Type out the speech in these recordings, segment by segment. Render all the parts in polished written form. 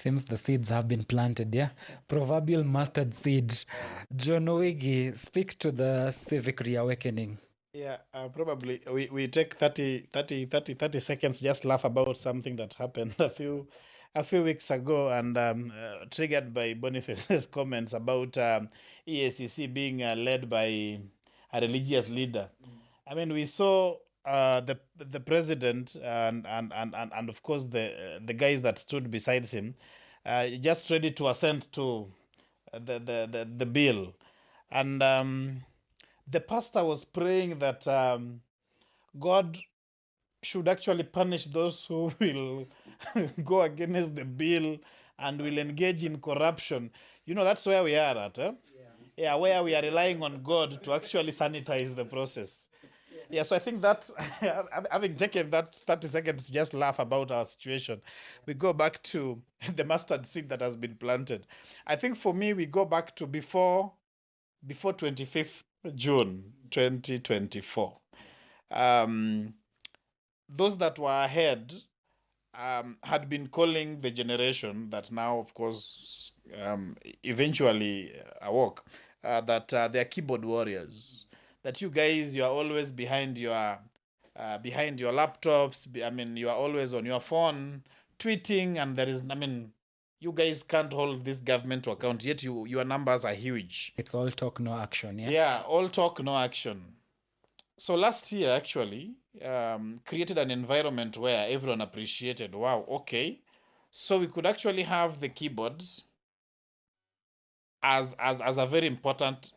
seems the seeds have been planted, yeah? Proverbial mustard seed. John Owegi, speak to the civic reawakening. Yeah, probably we take 30 seconds to just laugh about something that happened a few weeks ago, and triggered by Boniface's comments about EACC being led by a religious leader. I mean, we saw the president and of course the guys that stood beside him, just ready to assent to the bill, and the pastor was praying that God should actually punish those who will go against the bill and will engage in corruption. You know, that's where we are at. Yeah, where we are relying on God to actually sanitize the process. Yeah, so I think that having taken that 30 seconds to just laugh about our situation, we go back to the mustard seed that has been planted. I think for me, we go back to before 25th June 2024. Those that were ahead had been calling the generation that now, of course, eventually awoke, that they're keyboard warriors. That you guys, you are always behind your laptops. I mean, you are always on your phone tweeting, and there is, I mean, you guys can't hold this government to account, yet your numbers are huge. It's all talk, no action, yeah? Yeah, all talk, no action. So last year, actually, created an environment where everyone appreciated, wow, okay, so we could actually have the keyboards as a very important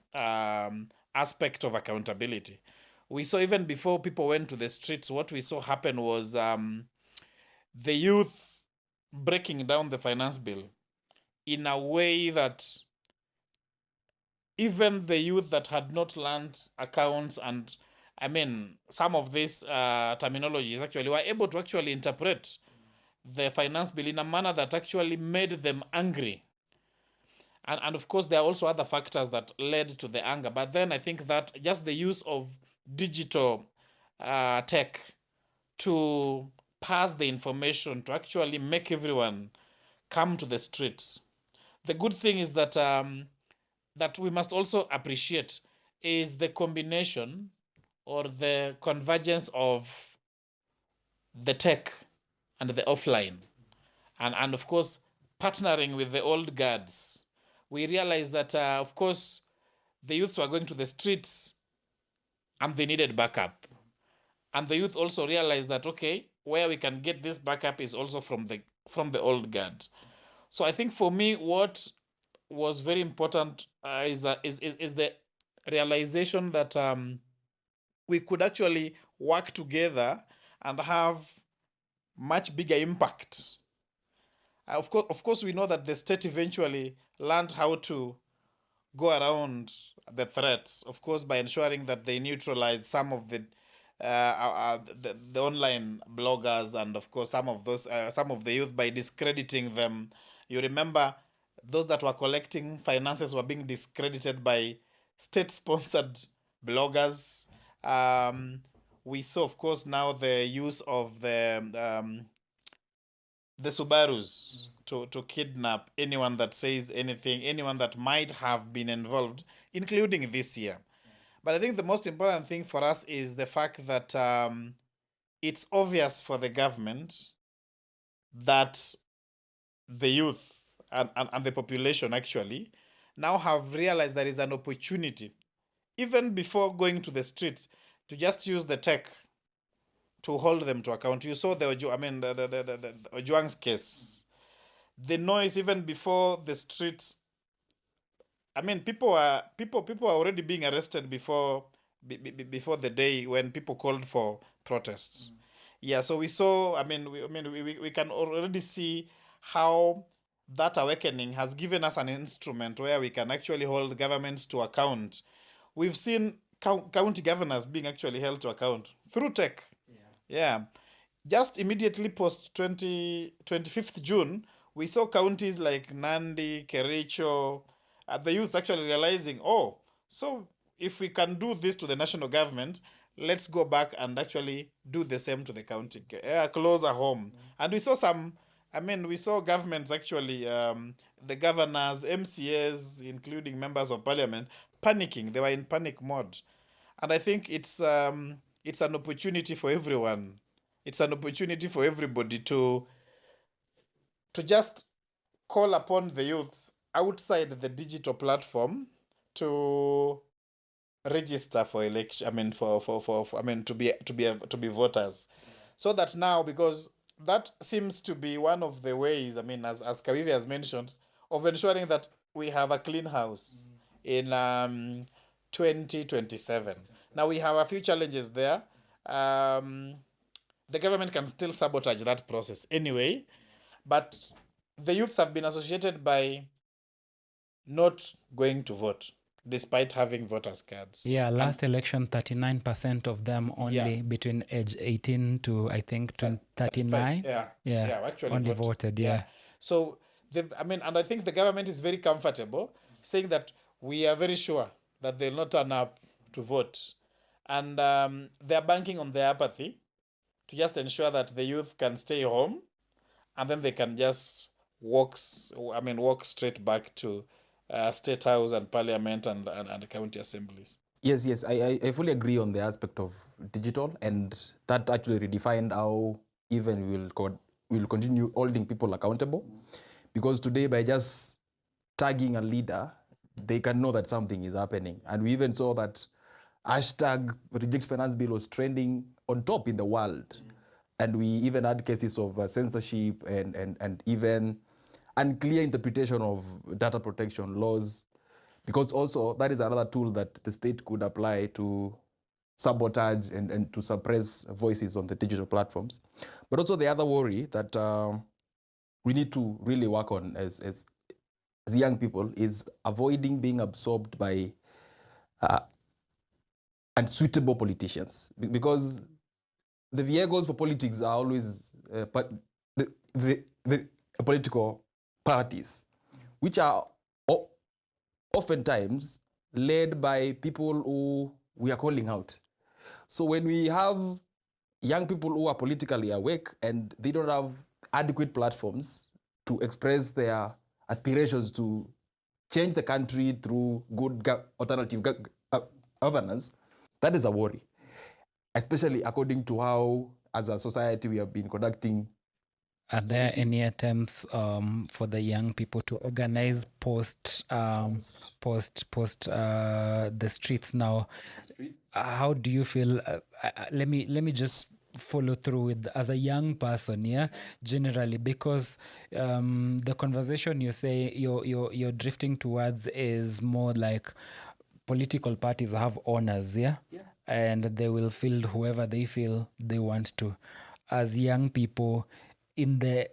aspect of accountability. We saw even before people went to the streets, what we saw happen was the youth breaking down the finance bill in a way that even the youth that had not learned accounts and, I mean, some of these terminologies actually were able to actually interpret the finance bill in a manner that actually made them angry. And of course, there are also other factors that led to the anger. But then I think that just the use of digital tech to pass the information to actually make everyone come to the streets. The good thing is that that we must also appreciate is the combination or the convergence of the tech and the offline. And of course, partnering with the old guards. We realized that, of course, the youths were going to the streets and they needed backup. And the youth also realized that, okay, where we can get this backup is also from the old guard. So I think for me, what was very important is the realization that we could actually work together and have much bigger impact. Of course, we know that the state eventually learned how to go around the threats, of course, by ensuring that they neutralize some of the online bloggers and, of course, some of the youth by discrediting them. You remember those that were collecting finances were being discredited by state-sponsored bloggers. We saw, of course, now the use of the Subarus to kidnap anyone that says anything, anyone that might have been involved, including this year. But I think the most important thing for us is the fact that it's obvious for the government that the youth and the population actually now have realized there is an opportunity, even before going to the streets, to just use the tech to hold them to account. You saw the Ojuang's case. The noise even before the streets. I mean, people are already being arrested before the day when people called for protests. Yeah, so we saw. We can already see how that awakening has given us an instrument where we can actually hold governments to account. We've seen county governors being actually held to account through tech. Yeah. Just immediately post 25th June, we saw counties like Nandi, Kericho, the youth actually realizing, oh, so if we can do this to the national government, let's go back and actually do the same to the county, closer home. And we saw some I mean, we saw governments actually, the governors, MCAs, including members of parliament, panicking. They were in panic mode. And I think it's an opportunity for everyone. It's an opportunity for everybody to just call upon the youth outside the digital platform to register for election. I mean, for I mean, to be voters, so that now, because that seems to be one of the ways. I mean, as Kawive has mentioned, of ensuring that we have a clean house in 2027. Now we have a few challenges there. The government can still sabotage that process anyway, but the youths have been associated by not going to vote despite having voters cards. Yeah, last election, 39% of them only between age 18 to, I think, 39. Yeah, actually only voted, yeah. So, I mean, and I think the government is very comfortable saying that we are very sure that they'll not turn up to vote. And they're banking on their apathy to just ensure that the youth can stay home, and then they can just walk straight back to State House and Parliament and county assemblies. Yes, I fully agree on the aspect of digital, and that actually redefined how even we'll continue holding people accountable. Because today, by just tagging a leader, they can know that something is happening. And we even saw that hashtag reject finance bill was trending on top in the world. And we even had cases of censorship and even unclear interpretation of data protection laws, because also that is another tool that the state could apply to sabotage and to suppress voices on the digital platforms. But also the other worry that we need to really work on as young people is avoiding being absorbed by unsuitable politicians, because the vehicles for politics are always the political parties, which are oftentimes led by people who we are calling out. So when we have young people who are politically awake and they don't have adequate platforms to express their aspirations to change the country through good alternative governance, that is a worry, especially according to how, as a society, we have been conducting. Are there any attempts for the young people to organize post the streets now? How do you feel? Let me just follow through with, as a young person, generally, because the conversation you're drifting towards is more like political parties have owners, and they will field whoever they feel they want to. As young people in the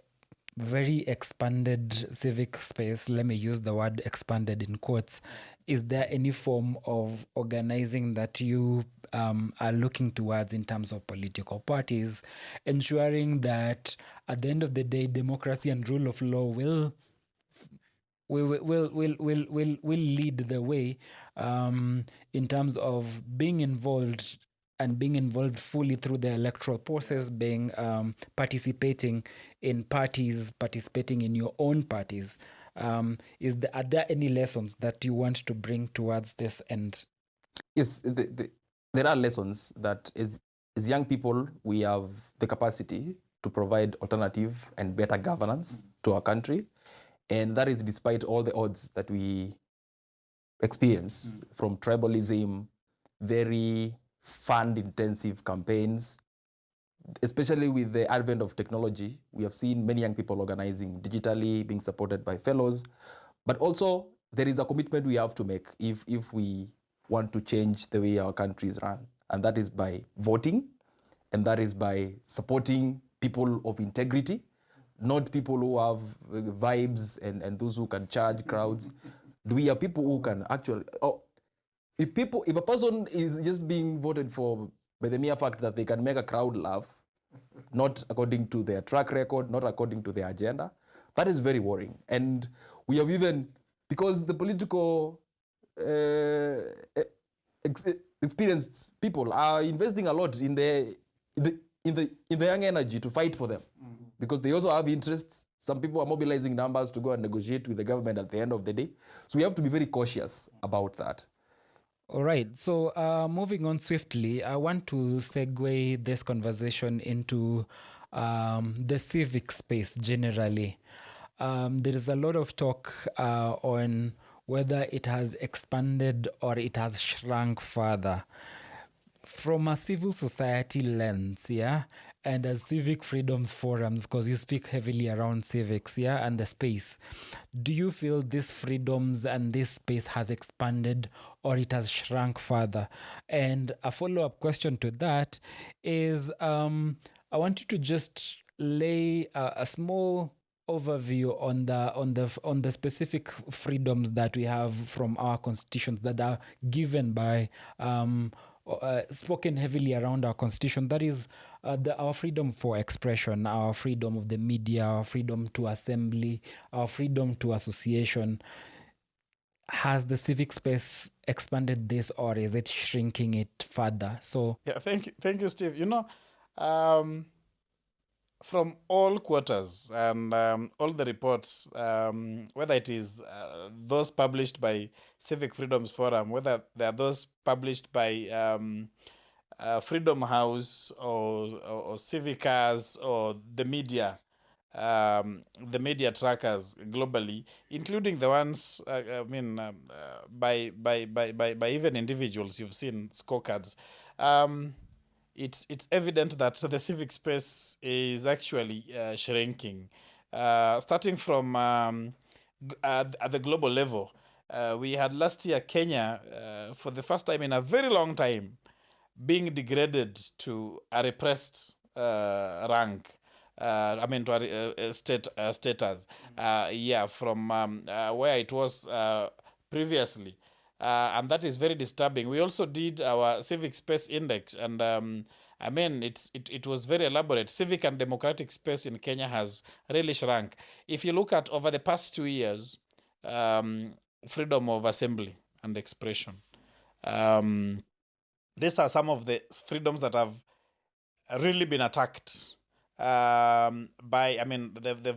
very expanded civic space, let me use the word expanded in quotes, is there any form of organizing that you are looking towards in terms of political parties, ensuring that at the end of the day, democracy and rule of law will lead the way in terms of being involved fully through the electoral process, being participating in parties, participating in your own parties? Are there any lessons that you want to bring towards this end? Yes, there are lessons that as young people, we have the capacity to provide alternative and better governance to our country. And that is despite all the odds that we experience from tribalism, very fund-intensive campaigns. Especially with the advent of technology, we have seen many young people organizing digitally, being supported by fellows. But also, there is a commitment we have to make if we want to change the way our country is run. And that is by voting, and that is by supporting people of integrity, not people who have vibes and those who can charge crowds. Do we have people who can actually... If a person is just being voted for by the mere fact that they can make a crowd laugh, not according to their track record, not according to their agenda, that is very worrying. And we have even, because the political experienced people are investing a lot in the young energy to fight for them, because they also have interests. Some people are mobilizing numbers to go and negotiate with the government at the end of the day. So we have to be very cautious about that. All right. So moving on swiftly, I want to segue this conversation into the civic space generally. There is a lot of talk on whether it has expanded or it has shrunk further. From a civil society lens, yeah, and as civic freedoms forums, because you speak heavily around civics, yeah, and the space, do you feel these freedoms and this space has expanded or it has shrunk further? And a follow-up question to that is, I want you to just lay a small overview on the specific freedoms that we have from our constitutions that are given by spoken heavily around our constitution. That is our freedom for expression, our freedom of the media, our freedom to assembly, our freedom to association. Has the civic space expanded this, or is it shrinking it further? So Yeah, thank you, Steve. From all quarters and all the reports, whether it is those published by Civic Freedoms Forum, whether they are those published by Freedom House or Civicars or the media trackers globally, including the ones by even individuals. You've seen scorecards. It's evident that the civic space is actually shrinking. Starting from at the global level, we had last year Kenya, for the first time in a very long time, being degraded to a repressed rank. To a status. From where it was previously. And that is very disturbing. We also did our civic space index, and it was very elaborate. Civic and democratic space in Kenya has really shrunk. If you look at over the past 2 years, freedom of assembly and expression. These are some of the freedoms that have really been attacked. They've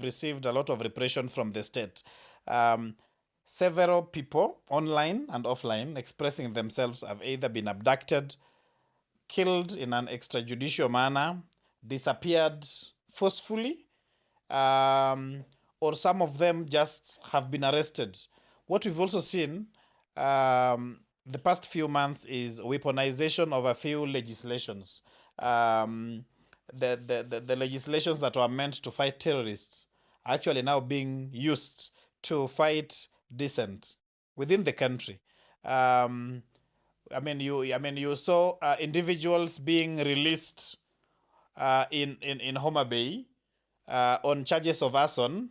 received a lot of repression from the state. Several people, online and offline, expressing themselves have either been abducted, killed in an extrajudicial manner, disappeared forcefully, or some of them just have been arrested. What we've also seen the past few months is weaponization of a few legislations. The legislations that were meant to fight terrorists are actually now being used to fight dissent within the country. You saw individuals being released in Homa Bay on charges of arson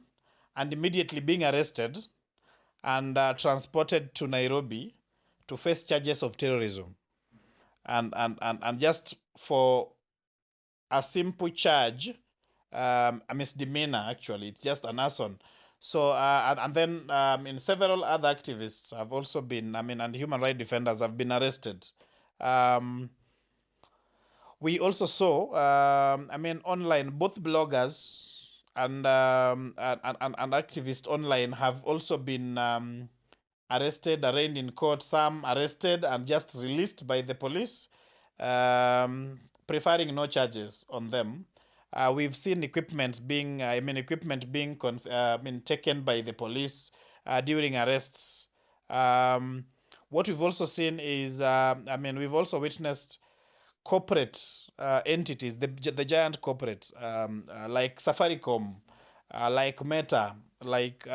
and immediately being arrested and transported to Nairobi to face charges of terrorism. And just for a simple charge, a misdemeanor, actually, it's just an arson. So, and then in several other activists have also been, and human rights defenders have been arrested. We also saw, online, both bloggers and activists online have also been arrested, arraigned in court, some arrested and just released by the police, preferring no charges on them. We've seen equipment being taken by the police during arrests. What we've also seen is, we've also witnessed corporate entities, the giant corporates like Safaricom, like Meta, like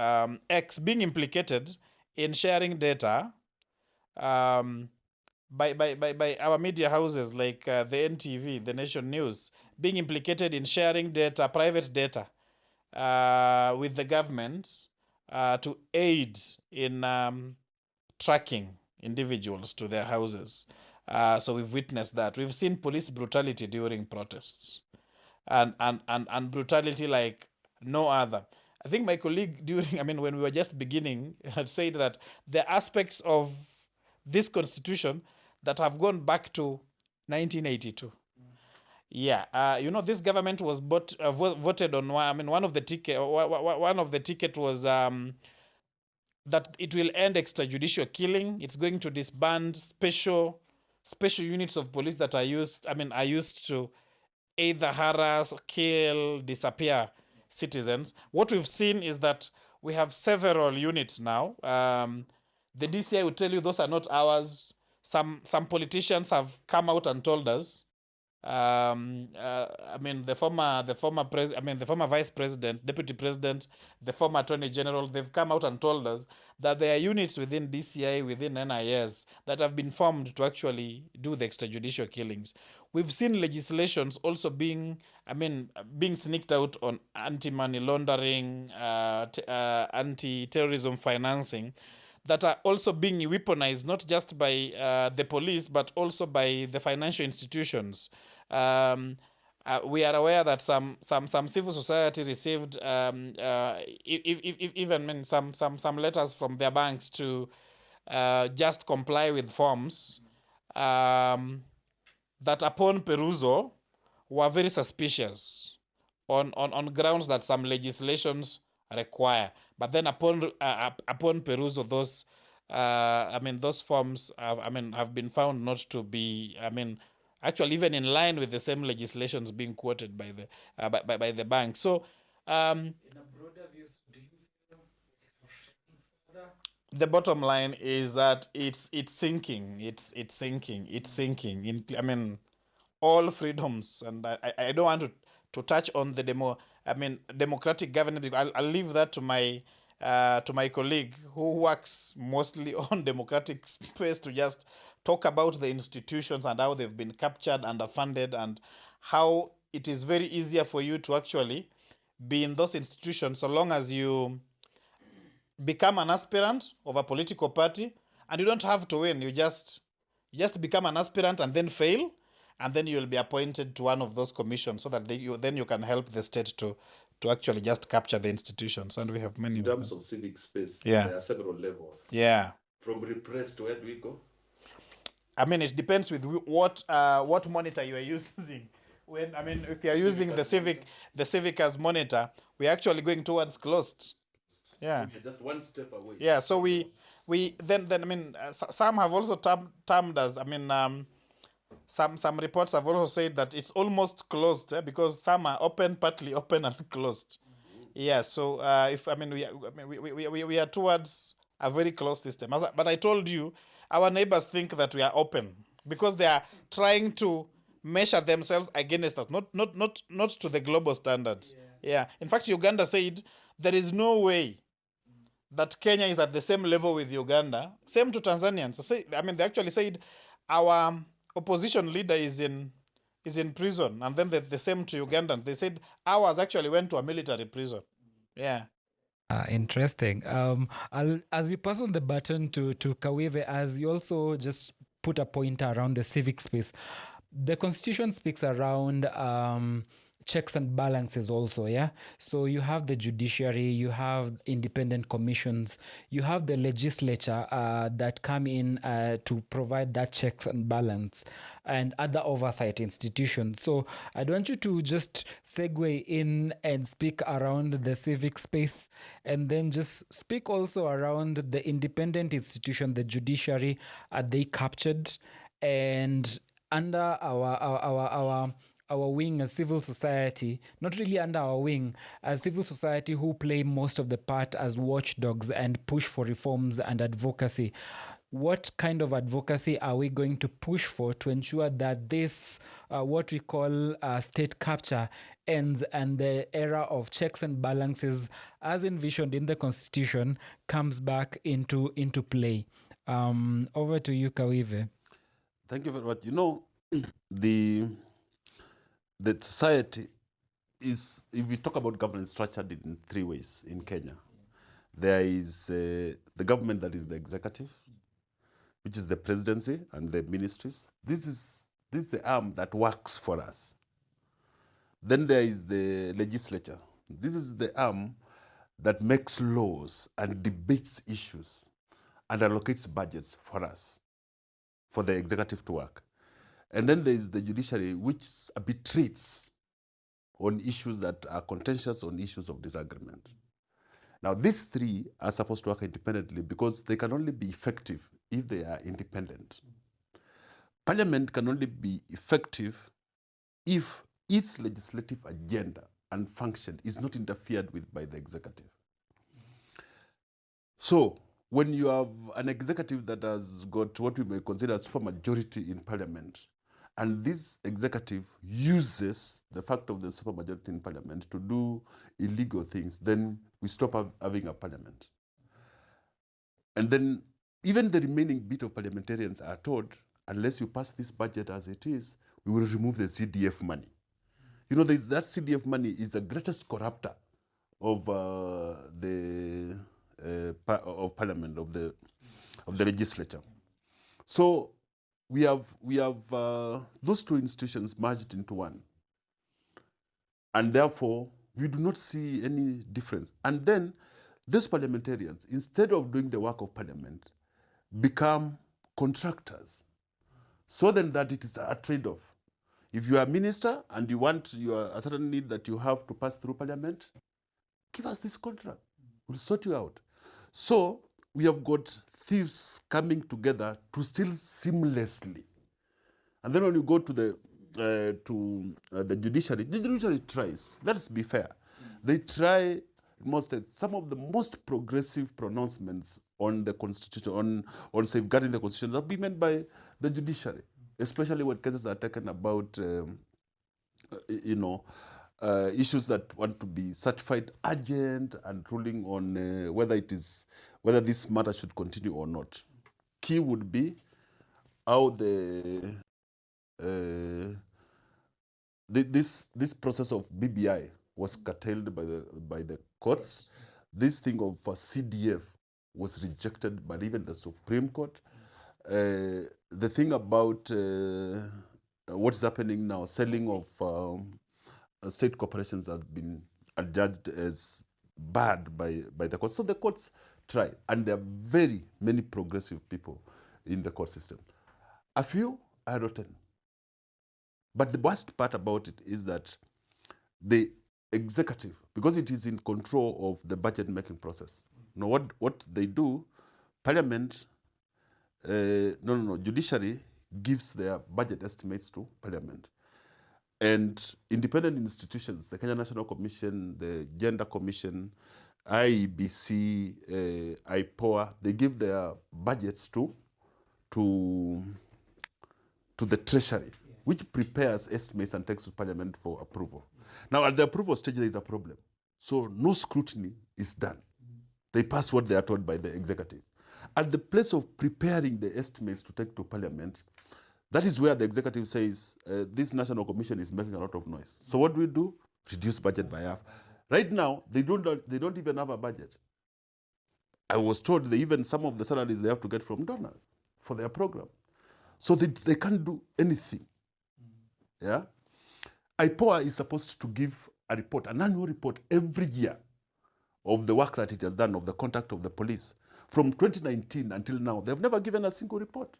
X, being implicated in sharing data by our media houses like the NTV, the Nation News, being implicated in sharing data, private data, with the government to aid in tracking individuals to their houses. So we've witnessed that. We've seen police brutality during protests, and brutality like no other. I think my colleague when we were just beginning, had said that the aspects of this constitution that have gone back to 1982. Yeah, this government was voted on. One of the ticket was that it will end extrajudicial killing. It's going to disband special units of police that are used to either harass, kill, disappear citizens. What we've seen is that we have several units now. The DCI will tell you those are not ours. Some politicians have come out and told us. The former vice president, deputy president, the former attorney general, they've come out and told us that there are units within DCI, within NIS, that have been formed to actually do the extrajudicial killings. We've seen legislations also being sneaked out on anti-money laundering, anti-terrorism financing, that are also being weaponized not just by the police but also by the financial institutions. We are aware that some civil society received even some letters from their banks to just comply with forms that upon perusal were very suspicious on grounds that some legislations require. But then upon perusal, those forms have been found not to be actually even in line with the same legislations being quoted by the bank. So In a broader view, do you feel further? the bottom line is that it's sinking. It's sinking. In all freedoms, and I don't want to touch on the democratic governance, because I'll leave that to my colleague who works mostly on democratic space to just talk about the institutions and how they've been captured, underfunded, and how it is very easier for you to actually be in those institutions so long as you become an aspirant of a political party, and you don't have to win. You just become an aspirant and then fail, and then you'll be appointed to one of those commissions so that then you can help the state to actually just capture the institutions. And we have many. In terms of civic space, Yeah. there are several levels. Yeah. From repressed, where do we go? It depends with what monitor you are using. If you are using the civic as monitor, we're actually going towards closed. Yeah. We're just one step away. Yeah. So we some have also termed as some reports have also said that it's almost closed, because some are open, partly open, and closed. Yeah. So we are towards a very closed system. But I told you, our neighbors think that we are open because they are trying to measure themselves against us, not to the global standards. Yeah. In fact, Uganda said there is no way that Kenya is at the same level with Uganda. Same to Tanzanians. So they actually said our opposition leader is in prison, and then the same to Ugandan. They said ours actually went to a military prison. Yeah. Interesting. As you pass on the baton to Kawive, as you also just put a pointer around the civic space, the Constitution speaks around checks and balances also, yeah? So you have the judiciary, you have independent commissions, you have the legislature that come in to provide that checks and balance, and other oversight institutions. So I want you to just segue in and speak around the civic space, and then just speak also around the independent institution, the judiciary. Are they captured? And under our wing as civil society, not really under our wing, as civil society who play most of the part as watchdogs and push for reforms and advocacy, what kind of advocacy are we going to push for to ensure that this, what we call state capture, ends and the era of checks and balances as envisioned in the Constitution comes back into play? Over to you, Kawive. Thank you very much. The society is, if we talk about government, structured in three ways in Kenya. There is the government that is the executive, which is the presidency and the ministries. This is the arm that works for us. Then there is the legislature. This is the arm that makes laws and debates issues and allocates budgets for us, for the executive to work. And then there is the judiciary, which arbitrates on issues that are contentious, on issues of disagreement. Now, these three are supposed to work independently because they can only be effective if they are independent. Parliament can only be effective if its legislative agenda and function is not interfered with by the executive. So, when you have an executive that has got what we may consider a supermajority in parliament, and this executive uses the fact of the supermajority in parliament to do illegal things, then we stop having a parliament. And then even the remaining bit of parliamentarians are told, unless you pass this budget as it is, we will remove the CDF money. You know, that CDF money is the greatest corrupter of parliament, of the legislature. So we have those two institutions merged into one, and therefore we do not see any difference. And then these parliamentarians, instead of doing the work of parliament, become contractors. So then that it is a trade-off. If you are a minister and you want a certain need that you have to pass through parliament, give us this contract. We'll sort you out. So we have got thieves coming together to steal seamlessly. And then when you go to the judiciary tries. Let's be fair. They try some of the most progressive pronouncements on the constitution, on safeguarding the constitution have been made by the judiciary, especially when cases are taken about, issues that want to be certified urgent and ruling on whether this matter should continue or not. Key would be how this process of BBI was curtailed by the courts. This thing of CDF was rejected by even the Supreme Court. The thing about what is happening now, selling of state corporations has been adjudged as bad by the courts. So the courts try, and there are very many progressive people in the court system. A few are rotten. But the worst part about it is that the executive, because it is in control of the budget-making process. Now, what they do, Parliament, judiciary gives their budget estimates to Parliament. And independent institutions, the Kenya National Commission, the Gender Commission, IEBC, IPOA, they give their budgets to the Treasury, which prepares estimates and takes to Parliament for approval. Now, at the approval stage, there is a problem. So no scrutiny is done. They pass what they are told by the executive. At the place of preparing the estimates to take to Parliament, that is where the executive says, this National Commission is making a lot of noise. So what do? Reduce budget by half. Right now, they don't even have a budget. I was told that even some of the salaries they have to get from donors for their program. So they can't do anything. Yeah? IPOA is supposed to give a report, an annual report every year of the work that it has done, of the conduct of the police. From 2019 until now, they've never given a single report.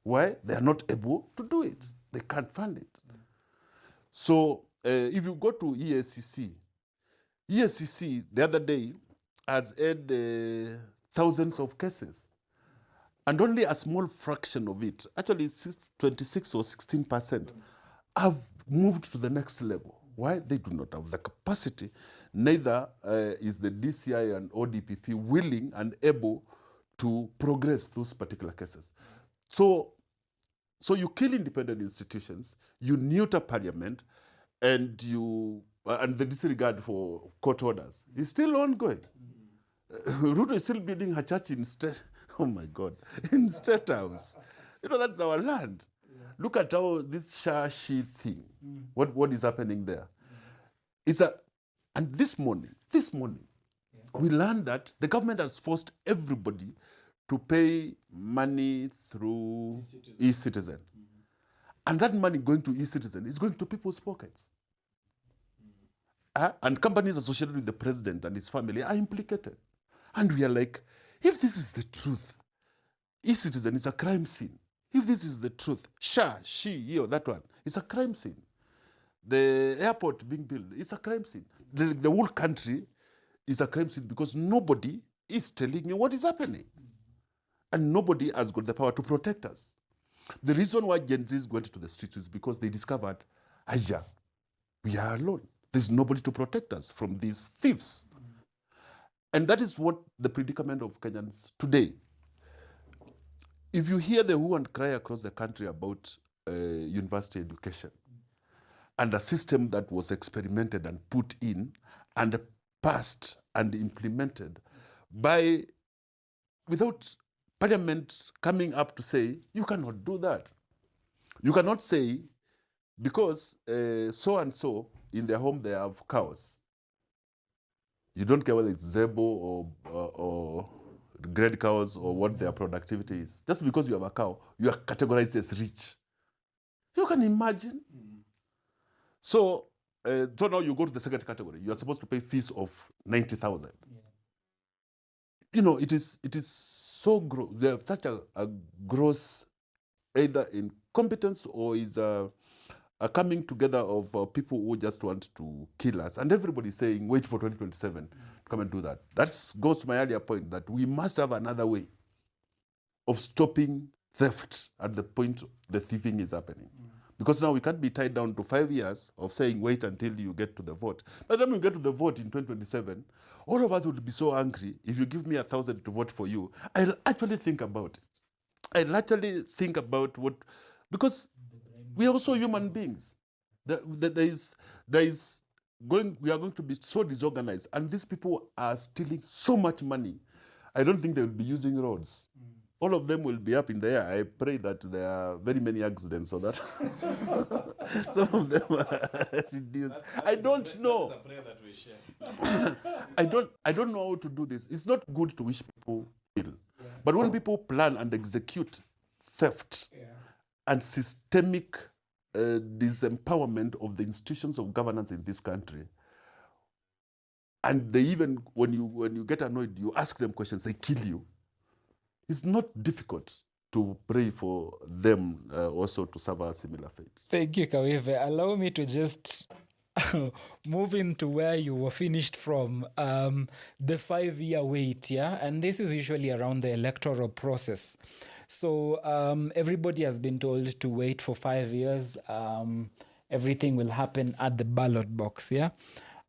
Why? They are not able to do it. They can't fund it. So if you go to EACC the other day has had thousands of cases. And only a small fraction of it, actually 26 or 16%, have moved to the next level. Why? They do not have the capacity. Neither is the DCI and ODPP willing and able to progress those particular cases. So you kill independent institutions, you neuter Parliament, and the disregard for court orders is still ongoing. Ruto is still building her church in State House. That's our land. Look at how this Shashi thing, what is happening there. And this morning, we learned that the government has forced everybody to pay money through e-Citizen. And that money going to e-Citizen is going to people's pockets. And companies associated with the president and his family are implicated. And we are like, if this is the truth, e-Citizen is a crime scene. If this is the truth, she, you, that one, it's a crime scene. The airport being built, it's a crime scene. The whole country is a crime scene because nobody is telling you what is happening. And nobody has got the power to protect us. The reason why Gen Z went to the streets is because they discovered, we are alone. There's nobody to protect us from these thieves. And that is what the predicament of Kenyans today. If you hear the hue and cry across the country about university education and a system that was experimented and put in and passed and implemented without Parliament coming up to say, you cannot do that. You cannot say, because so-and-so in their home they have cows. You don't care whether it's Zebo or grade cows or what their productivity is. Just because you have a cow, you are categorized as rich. You can imagine. So now you go to the second category. You are supposed to pay fees of 90,000. You know, it is so gross. They have such a gross, either incompetence or is a coming together of people who just want to kill us. And everybody is saying, wait for 2027 to come and do that. That goes to my earlier point that we must have another way of stopping theft at the point the thieving is happening. Because now we can't be tied down to 5 years of saying, wait until you get to the vote. By the time you get to the vote in 2027, all of us will be so angry. If you give me 1,000 to vote for you, I'll actually think about it. I'll actually think about what, because we are also human beings. We are going to be so disorganized, and these people are stealing so much money. I don't think they will be using roads. All of them will be up in the air. I pray that there are very many accidents so that some of them are reduced. I don't know. That's a prayer that we share. I don't know how to do this. It's not good to wish people ill. But when people plan and execute theft and systemic disempowerment of the institutions of governance in this country, and they even, when you get annoyed, you ask them questions, they kill you. It's not difficult to pray for them also to suffer a similar fate. Thank you, Kawive. Allow me to just move into where you were finished from, the 5-year wait, yeah? And this is usually around the electoral process. So everybody has been told to wait for 5 years. Everything will happen at the ballot box, yeah?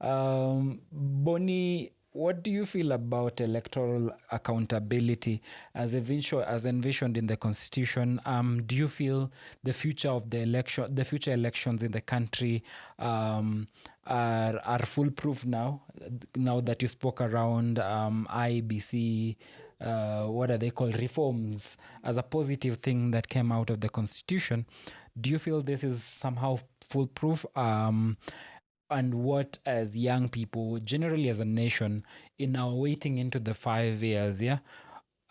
Boni, what do you feel about electoral accountability as envisioned in the Constitution? Do you feel the future of the future elections in the country are foolproof now? Now that you spoke around IBC, what are they called, reforms, as a positive thing that came out of the Constitution, do you feel this is somehow foolproof? And what, as young people, generally as a nation, in our waiting into the 5 years,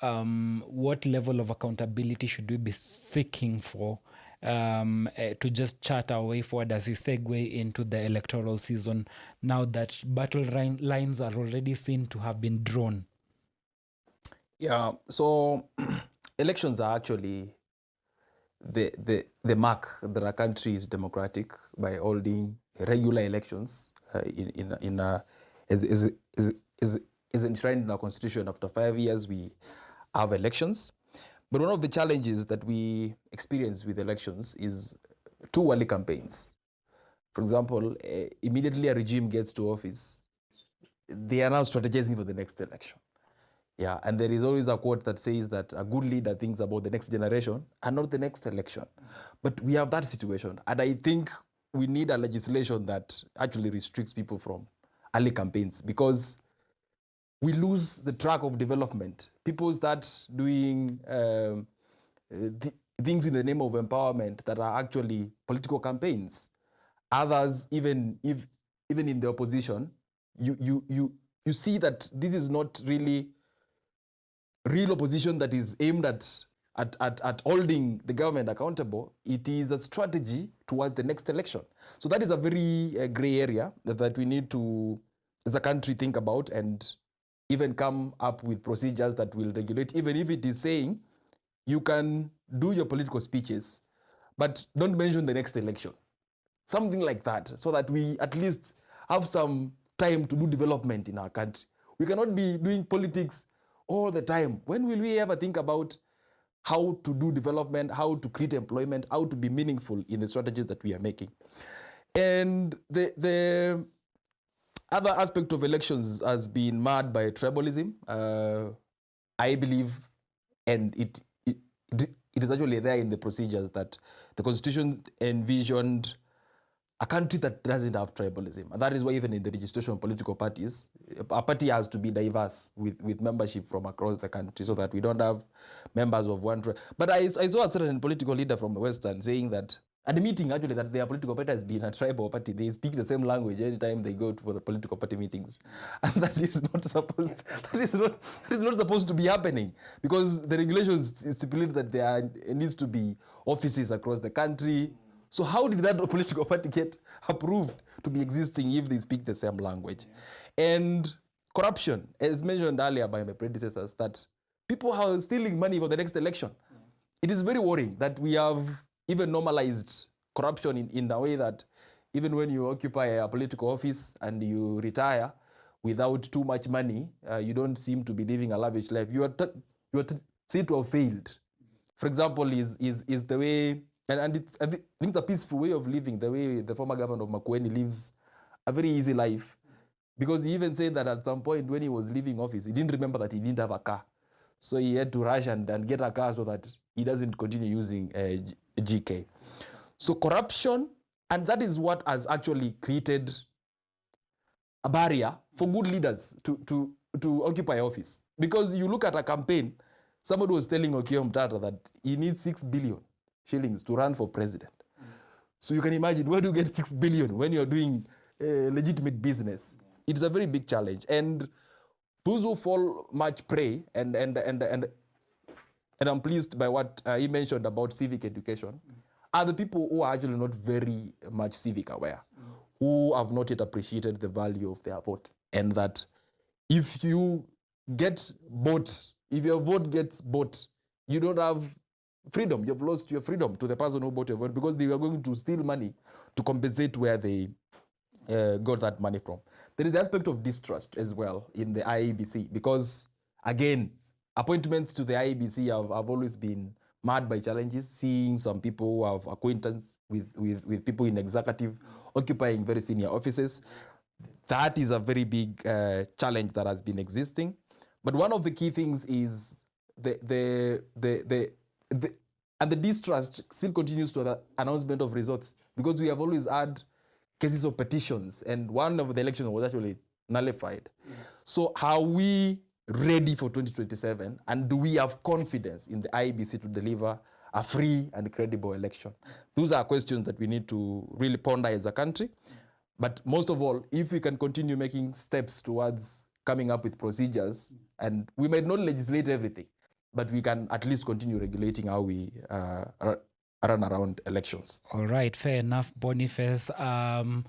what level of accountability should we be seeking for to just chart our way forward as we segue into the electoral season, now that battle lines are already seen to have been drawn? Yeah, so elections are actually the mark that a country is democratic by holding regular elections is enshrined in our Constitution. After 5 years, we have elections. But one of the challenges that we experience with elections is too early campaigns. For example, immediately a regime gets to office, they are now strategizing for the next election. Yeah, and there is always a quote that says that a good leader thinks about the next generation and not the next election. But we have that situation, and I think we need a legislation that actually restricts people from early campaigns, because we lose the track of development. People start doing things in the name of empowerment that are actually political campaigns. Others, even in the opposition, you see that this is not really real opposition that is aimed at holding the government accountable. It is a strategy towards the next election. So that is a very gray area that we need to, as a country, think about and even come up with procedures that will regulate, even if it is saying you can do your political speeches, but don't mention the next election. Something like that, so that we at least have some time to do development in our country. We cannot be doing politics all the time. When will we ever think about how to do development, how to create employment, how to be meaningful in the strategies that we are making? And the other aspect of elections has been marred by tribalism, I believe, and it is actually there in the procedures that the Constitution envisioned a country that doesn't have tribalism. And that is why even in the registration of political parties, a party has to be diverse with membership from across the country, so that we don't have members of one tribe. But I saw a certain political leader from the Western saying that, admitting actually that their political party has been a tribal party. They speak the same language anytime they go for the political party meetings. And that is not supposed to be happening, because the regulations stipulate that there needs to be offices across the country. So how did that political party get approved to be existing if they speak the same language? And corruption, as mentioned earlier by my predecessors, that people are stealing money for the next election. It is very worrying that we have even normalized corruption in a way that even when you occupy a political office and you retire without too much money, you don't seem to be living a lavish life. You are said to have failed. For example, is the way, and it's, I think it's a peaceful way of living, the way the former governor of Makueni lives a very easy life. Because he even said that at some point when he was leaving office, he didn't remember that he didn't have a car. So he had to rush and get a car so that he doesn't continue using GK. So corruption, and that is what has actually created a barrier for good leaders to occupy office. Because you look at a campaign, somebody was telling Okiya Mtata that he needs 6 billion shillings to run for president. So you can imagine, where do you get 6 billion when you're doing legitimate business? It's a very big challenge. And those who fall much prey, and I'm pleased by what he mentioned about civic education, are the people who are actually not very much civic aware, who have not yet appreciated the value of their vote. And that if you get bought, if your vote gets bought, you don't have freedom. You've lost your freedom to the person who bought your vote, because they are going to steal money to compensate where they got that money from. There is the aspect of distrust as well in the IEBC, because again, appointments to the IEBC have always been marred by challenges, seeing some people who have acquaintance with people in executive occupying very senior offices. That is a very big challenge that has been existing. But one of the key things is the distrust still continues to the announcement of results, because we have always had cases of petitions, and one of the elections was actually nullified. So are we ready for 2027, and do we have confidence in the IEBC to deliver a free and credible election? Those are questions that we need to really ponder as a country. But most of all, if we can continue making steps towards coming up with procedures, and we might not legislate everything, but we can at least continue regulating how we run around elections. All right, fair enough, Boniface. Can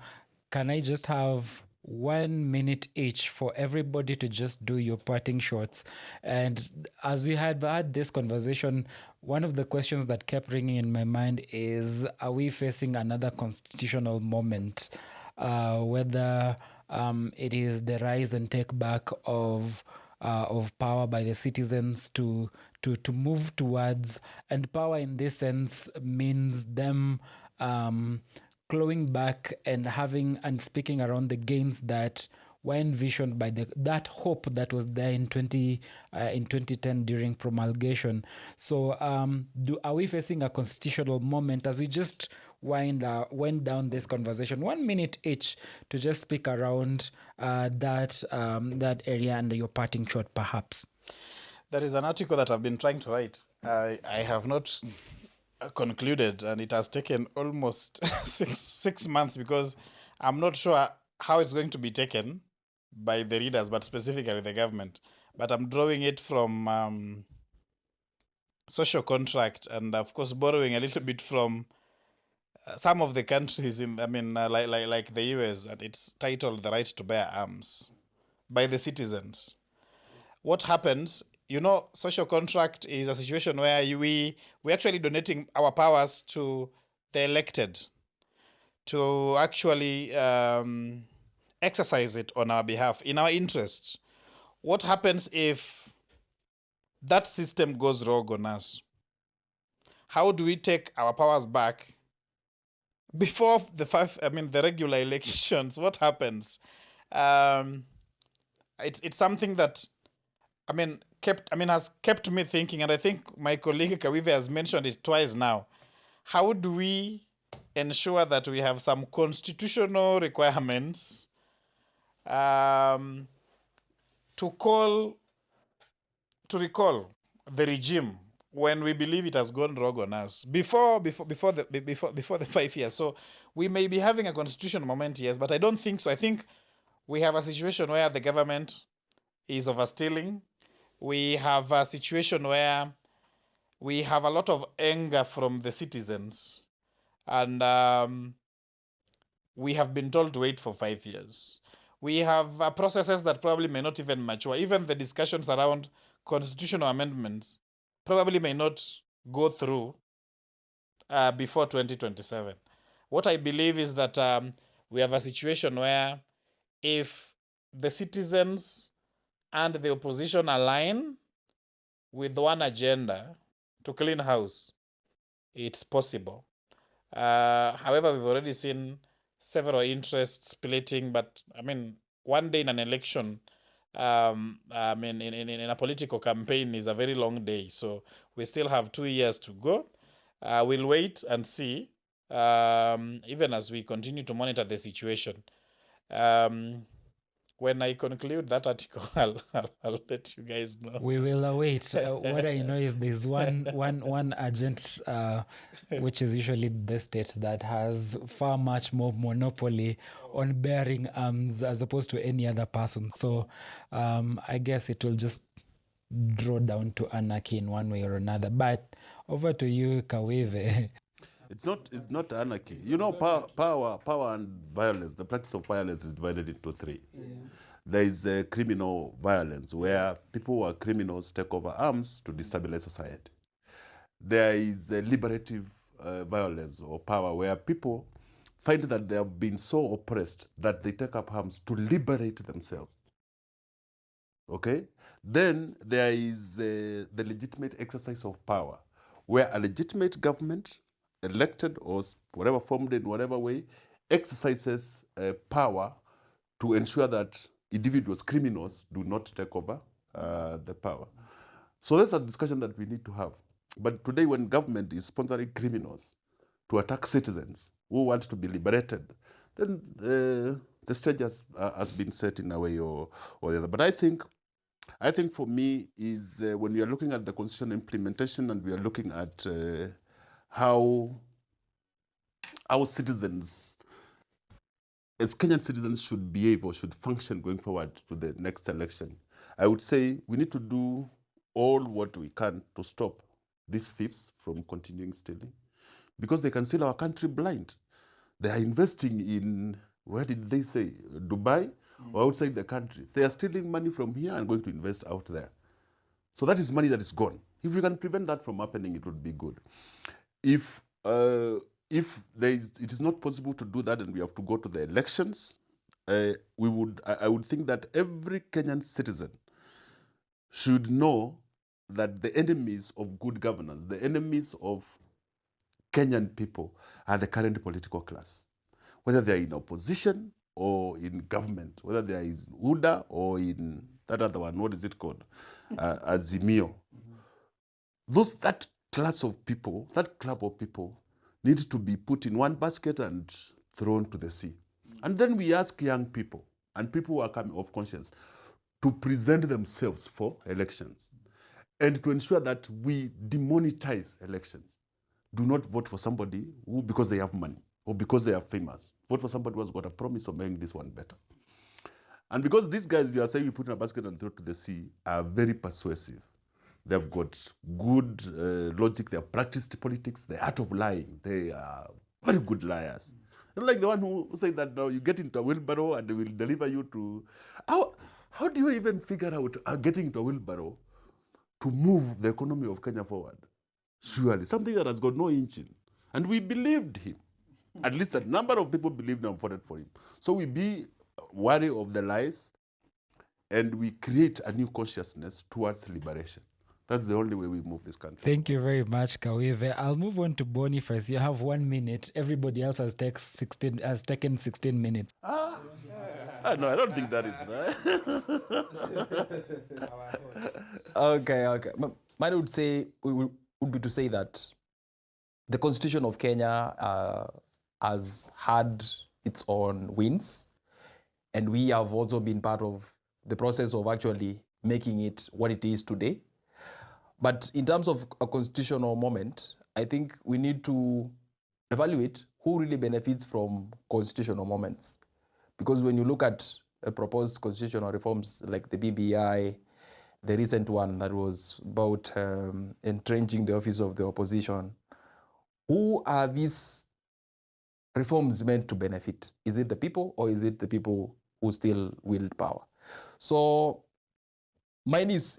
I just have 1 minute each for everybody to just do your parting shots? And as we had this conversation, one of the questions that kept ringing in my mind is, are we facing another constitutional moment? Whether it is the rise and take back of power by the citizens to move towards, and power in this sense means them clawing back and having and speaking around the gains that were envisioned by that hope that was there in 2010 during promulgation. So are we facing a constitutional moment as we just went down this conversation? 1 minute each to just speak around that area and your parting shot, perhaps. There is an article that I've been trying to write. I have not concluded, and it has taken almost six months, because I'm not sure how it's going to be taken by the readers, but specifically the government. But I'm drawing it from social contract, and of course borrowing a little bit from some of the countries like the US, and it's titled "The Right to Bear Arms" by the citizens. What happens social contract is a situation where we actually donating our powers to the elected to actually exercise it on our behalf in our interest. What happens if that system goes rogue on us? How do we take our powers back before the regular elections? What happens? It's something that has kept me thinking, and I think my colleague Kawive has mentioned it twice now. How do we ensure that we have some constitutional requirements to recall the regime when we believe it has gone rogue on us before the 5 years? So we may be having a constitutional moment, yes, but I don't think so. I think we have a situation where the government is overstealing. We have a situation where we have a lot of anger from the citizens, and we have been told to wait for 5 years. We have processes that probably may not even mature. Even the discussions around constitutional amendments probably may not go through before 2027. What I believe is that we have a situation where if the citizens and the opposition align with one agenda to clean house, it's possible. However, we've already seen several interests splitting, but one day in an election, in a political campaign is a very long day. So we still have 2 years to go. We'll wait and see, even as we continue to monitor the situation. When I conclude that article, I'll let you guys know. We will await. What I know is there's one agent, which is usually the state, that has far much more monopoly on bearing arms as opposed to any other person. So I guess it will just draw down to anarchy in one way or another. But over to you, Kawive. It's not anarchy. Power and violence, the practice of violence is divided into three. Yeah. There is criminal violence, where people who are criminals take over arms to destabilize society. There is liberative violence or power, where people find that they have been so oppressed that they take up arms to liberate themselves. Okay? Then there is the legitimate exercise of power, where a legitimate government, elected or whatever, formed in whatever way, exercises power to ensure that individuals, criminals, do not take over the power. So that's a discussion that we need to have. But today, when government is sponsoring criminals to attack citizens who want to be liberated, then the stage has been set in a way or the other. But I think for me is when we are looking at the constitution implementation, and we are looking at how our citizens, as Kenyan citizens, should behave or should function going forward to the next election, I would say we need to do all what we can to stop these thieves from continuing stealing, because they can steal our country blind. They are investing in, where did they say, Dubai or outside the country. They are stealing money from here and going to invest out there. So that is money that is gone. If we can prevent that from happening, it would be good. If it is not possible to do that and we have to go to the elections, I would think that every Kenyan citizen should know that the enemies of good governance, the enemies of Kenyan people, are the current political class. Whether they are in opposition or in government, whether they are in UDA or in that other one, what is it called? Azimio. That class of people, that club of people, need to be put in one basket and thrown to the sea. And then we ask young people and people who are coming of conscience to present themselves for elections and to ensure that we demonetize elections. Do not vote for somebody who, because they have money or because they are famous. Vote for somebody who has got a promise of making this one better. And because these guys you are saying we put in a basket and throw to the sea are very persuasive. They've got good logic. They have practiced politics, the art of lying. They are very good liars. Like the one who said that now you get into a wheelbarrow and they will deliver you to... How do you even figure out getting into a wheelbarrow to move the economy of Kenya forward. Surely, something that has got no engine. And we believed him. At least a number of people believed and voted for him. So we be wary of the lies and we create a new consciousness towards liberation. That's the only way we move this country. Thank you very much, Kawive. I'll move on to Boniface. You have 1 minute. Everybody else has taken 16 minutes. No, I don't think that is right. Okay. Mine would be to say that the Constitution of Kenya has had its own wins, and we have also been part of the process of actually making it what it is today. But in terms of a constitutional moment, I think we need to evaluate who really benefits from constitutional moments. Because when you look at proposed constitutional reforms like the BBI, the recent one that was about entrenching the office of the opposition, who are these reforms meant to benefit? Is it the people, or is it the people who still wield power? So mine is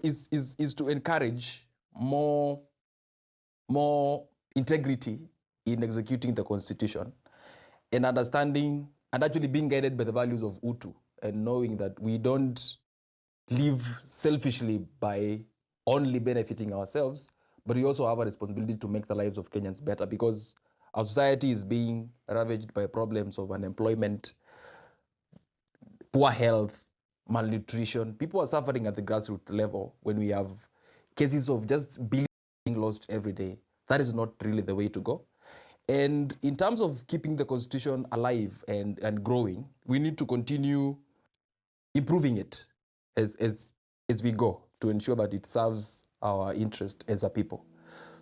to encourage more integrity in executing the Constitution and understanding and actually being guided by the values of Utu, and knowing that we don't live selfishly by only benefiting ourselves, but we also have a responsibility to make the lives of Kenyans better, because our society is being ravaged by problems of unemployment, poor health, malnutrition. People are suffering at the grassroots level when we have cases of just billions being lost every day. That is not really the way to go. And in terms of keeping the Constitution alive and growing, we need to continue improving it as we go to ensure that it serves our interest as a people.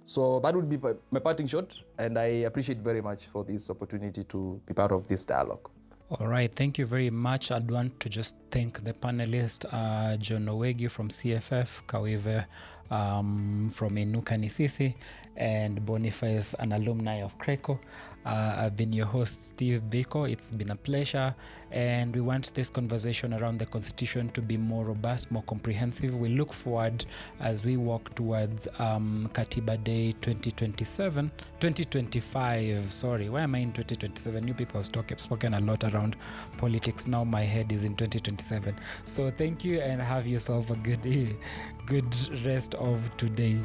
So that would be my parting shot, and I appreciate very much for this opportunity to be part of this dialogue. All right, thank you very much. I'd want to just thank the panelists, John Owegi from CFF, Kawive from Inuka Nisisi, and Boniface, an alumni of Creco. I've been your host, Steve Biko. It's been a pleasure, and we want this conversation around the Constitution to be more robust, more comprehensive. We look forward as we walk towards Katiba Day 2025. Sorry, why am I in 2027? You people have spoken a lot around politics. Now my head is in 2027. So thank you, and have yourself a good rest of today.